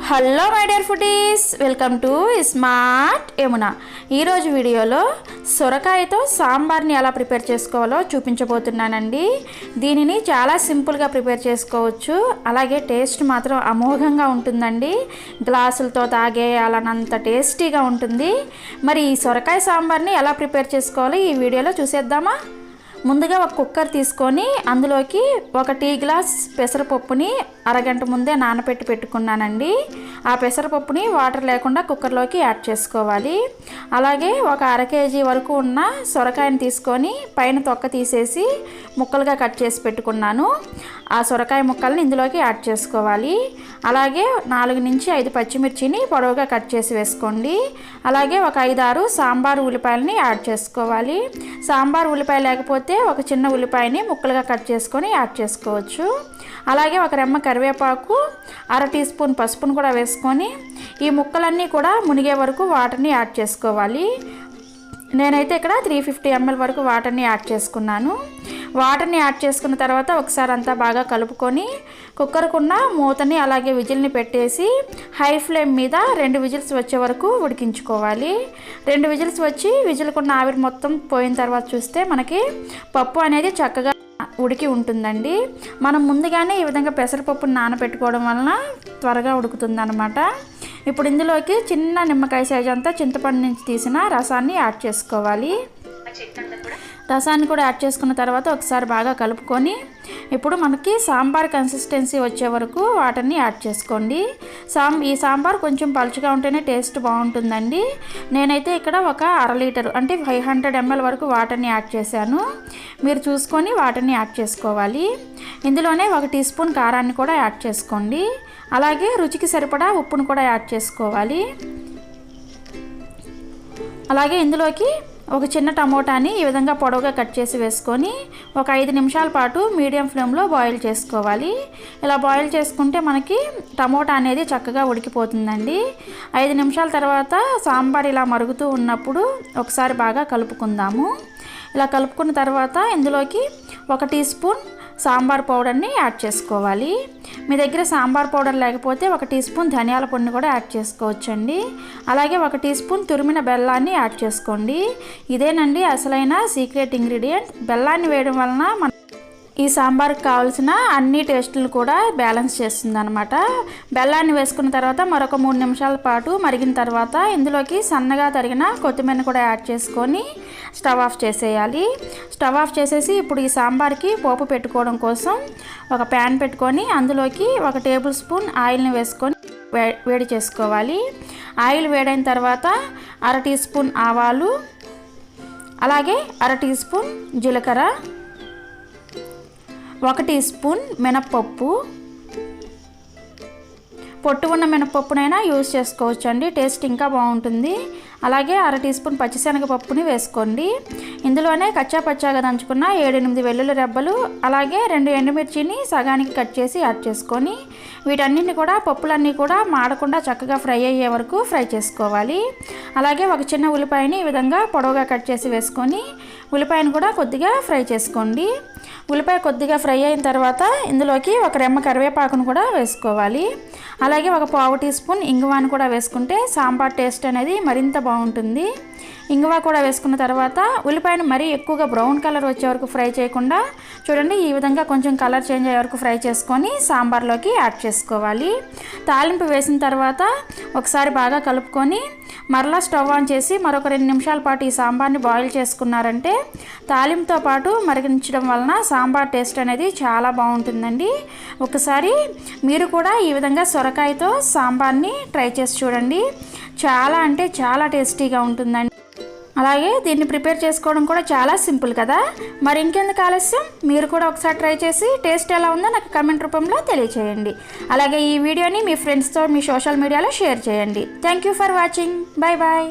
Hello my dear foodies, welcome to smart Yamuna. ఈరోజు వీడియోలో సొరకాయతో సాంబార్ని ఎలా ప్రిపేర్ చేసుకోవాలో చూపించబోతున్నానండి. దీనిని చాలా సింపుల్గా ప్రిపేర్ చేసుకోవచ్చు, అలాగే టేస్ట్ మాత్రం అమోఘంగా ఉంటుందండి. గ్లాసులతో తాగేయాలన్నంత టేస్టీగా ఉంటుంది. మరి ఈ సొరకాయ సాంబార్ని ఎలా ప్రిపేర్ చేసుకోవాలో ఈ వీడియోలో చూసేద్దామా. ముందుగా ఒక కుక్కర్ తీసుకొని అందులోకి ఒక టీ గ్లాస్ పెసరపప్పుని అరగంట ముందే నానబెట్టి పెట్టుకున్నానండి. ఆ పెసరపప్పుని వాటర్ లేకుండా కుక్కర్లోకి యాడ్ చేసుకోవాలి. అలాగే ఒక అర కేజీ వరకు ఉన్న సొరకాయని తీసుకొని పైన తొక్క తీసేసి ముక్కలుగా కట్ చేసి పెట్టుకున్నాను. ఆ సొరకాయ ముక్కల్ని ఇందులోకి యాడ్ చేసుకోవాలి. అలాగే 4 నుంచి 5 పచ్చిమిర్చిని పొడవుగా కట్ చేసి వేసుకోండి. అలాగే ఒక 5-6 సాంబార్ ఉల్లిపాయలని యాడ్ చేసుకోవాలి. సాంబార్ ఉల్లిపాయ లేకపోతే ఒక చిన్న ఉల్లిపాయని ముక్కలుగా కట్ చేసుకొని యాడ్ చేసుకోవచ్చు. అలాగే ఒక రెమ్మ కరివేపాకు, అర టీ స్పూన్ పసుపును కూడా వేసుకొని ఈ ముక్కలన్నీ కూడా మునిగే వరకు వాటర్ని యాడ్ చేసుకోవాలి. నేనైతే ఇక్కడ 350 ml వరకు వాటర్ని యాడ్ చేసుకున్నాను. వాటర్ని యాడ్ చేసుకున్న తర్వాత ఒకసారి అంతా బాగా కలుపుకొని కుక్కర్కున్న మూతని అలాగే విజిల్ని పెట్టేసి హై ఫ్లేమ్ మీద 2 విజిల్స్ వచ్చే వరకు ఉడికించుకోవాలి. 2 విజిల్స్ వచ్చి విజిల్కున్న ఆవిరి మొత్తం పోయిన తర్వాత చూస్తే మనకి పప్పు అనేది చక్కగా ఉడికి ఉంటుందండి. మనం ముందుగానే ఈ విధంగా పెసరపప్పుని నానబెట్టుకోవడం వలన త్వరగా ఉడుకుతుంది అన్నమాట. ఇప్పుడు ఇందులోకి చిన్న నిమ్మకాయ సైజు అంతా చింతపండు నుంచి తీసిన రసాన్ని యాడ్ చేసుకోవాలి. రసాన్ని కూడా యాడ్ చేసుకున్న తర్వాత ఒకసారి బాగా కలుపుకొని ఇప్పుడు మనకి సాంబార్ కన్సిస్టెన్సీ వచ్చే వరకు వాటర్ని యాడ్ చేసుకోండి. ఈ సాంబార్ కొంచెం పలుచగా ఉంటేనే టేస్ట్ బాగుంటుందండి. నేనైతే ఇక్కడ ఒక అర లీటరు అంటే 500 ml వరకు వాటర్ని యాడ్ చేశాను. మీరు చూసుకొని వాటర్ని యాడ్ చేసుకోవాలి. ఇందులోనే 1 టీ స్పూన్ కారాన్ని కూడా యాడ్ చేసుకోండి. అలాగే రుచికి సరిపడా ఉప్పును కూడా యాడ్ చేసుకోవాలి. అలాగే ఇందులోకి ఒక చిన్న టమోటాని ఈ విధంగా పొడవుగా కట్ చేసి వేసుకొని ఒక 5 నిమిషాల పాటు మీడియం ఫ్లేమ్లో బాయిల్ చేసుకోవాలి. ఇలా బాయిల్ చేసుకుంటే మనకి టమోటా అనేది చక్కగా ఉడికిపోతుందండి. 5 నిమిషాల తర్వాత సాంబార్ ఇలా మరుగుతూ ఉన్నప్పుడు ఒకసారి బాగా కలుపుకుందాము. ఇలా కలుపుకున్న తర్వాత ఇందులోకి 1 టీ స్పూన్ సాంబార్ పౌడర్ని యాడ్ చేసుకోవాలి. మీ దగ్గర సాంబార్ పౌడర్ లేకపోతే 1 టీ స్పూన్ ధనియాల పొడిని కూడా యాడ్ చేసుకోవచ్చండి. అలాగే 1 టీ స్పూన్ తురిమిన బెల్లాన్ని యాడ్ చేసుకోండి. ఇదేనండి అసలైన సీక్రెట్ ఇంగ్రీడియంట్. బెల్లాన్ని వేయడం వలన ఈ సాంబార్కి కావాల్సిన అన్ని టేస్టులు కూడా బ్యాలెన్స్ చేస్తుంది అనమాట. బెల్లాన్ని వేసుకున్న తర్వాత మరొక 3 నిమిషాల పాటు మరిగిన తర్వాత ఇందులోకి సన్నగా తరిగిన కొత్తిమీర కూడా యాడ్ చేసుకొని స్టవ్ ఆఫ్ చేసేయాలి. స్టవ్ ఆఫ్ చేసేసి ఇప్పుడు ఈ సాంబార్కి పోపు పెట్టుకోవడం కోసం ఒక ప్యాన్ పెట్టుకొని అందులోకి 1 టేబుల్ స్పూన్ ఆయిల్ని వేసుకొని వేడి చేసుకోవాలి. ఆయిల్ వేడైన తర్వాత అర టీ స్పూన్ ఆవాలు, అలాగే అర టీ స్పూన్ జీలకర్ర, 1 టీ స్పూన్ మినప్పప్పు, పొట్టు ఉన్న మినప్పప్పునైనా యూజ్ చేసుకోవచ్చు అండి, టేస్ట్ ఇంకా బాగుంటుంది. అలాగే అర టీ స్పూన్ పచ్చిశనగపప్పుని వేసుకోండి. ఇందులోనే కచ్చా పచ్చాగా దంచుకున్న 7-8 వెల్లుల్లి రెబ్బలు, అలాగే 2 ఎండుమిర్చిని సగానికి కట్ చేసి యాడ్ చేసుకొని వీటన్నిటిని కూడా పప్పులన్నీ కూడా మాడకుండా చక్కగా ఫ్రై అయ్యే వరకు ఫ్రై చేసుకోవాలి. అలాగే ఒక చిన్న ఉల్లిపాయని ఈ విధంగా పొడవుగా కట్ చేసి వేసుకొని ఉల్లిపాయను కూడా కొద్దిగా ఫ్రై చేసుకోండి. ఉల్లిపాయ కొద్దిగా ఫ్రై అయిన తర్వాత ఇందులోకి ఒక రెమ్మ కరివేపాకును కూడా వేసుకోవాలి. అలాగే ఒక పావు టీ స్పూన్ ఇంగువాను కూడా వేసుకుంటే సాంబార్ టేస్ట్ అనేది మరింత బాగుంటుంది. ఇంగువ కూడా వేసుకున్న తర్వాత ఉల్లిపాయను మరీ ఎక్కువగా బ్రౌన్ కలర్ వచ్చే వరకు ఫ్రై చేయకుండా చూడండి ఈ విధంగా కొంచెం కలర్ చేంజ్ అయ్యే వరకు ఫ్రై చేసుకొని సాంబార్లోకి యాడ్ చేసుకోవాలి. తాలింపు వేసిన తర్వాత ఒకసారి బాగా కలుపుకొని మరలా స్టవ్ ఆన్ చేసి మరొక 2 నిమిషాల పాటు ఈ సాంబార్ని బాయిల్ చేసుకున్నారంటే తాలింపుతో పాటు మరిగించడం వలన సాంబార్ టేస్ట్ అనేది చాలా బాగుంటుందండి. ఒకసారి మీరు కూడా ఈ విధంగా సొరకాయతో సాంబార్ని ట్రై చేసి చూడండి. చాలా అంటే చాలా టేస్టీగా ఉంటుందండి. అలాగే దీన్ని ప్రిపేర్ చేసుకోవడం కూడా చాలా సింపుల్ కదా. మరి ఇంకెందుకు ఆలస్యం, మీరు కూడా ఒకసారి ట్రై చేసి టేస్ట్ ఎలా ఉందో నాకు కమెంట్ రూపంలో తెలియచేయండి. అలాగే ఈ వీడియోని మీ ఫ్రెండ్స్తో మీ సోషల్ మీడియాలో షేర్ చేయండి. Thank you for watching. Bye bye.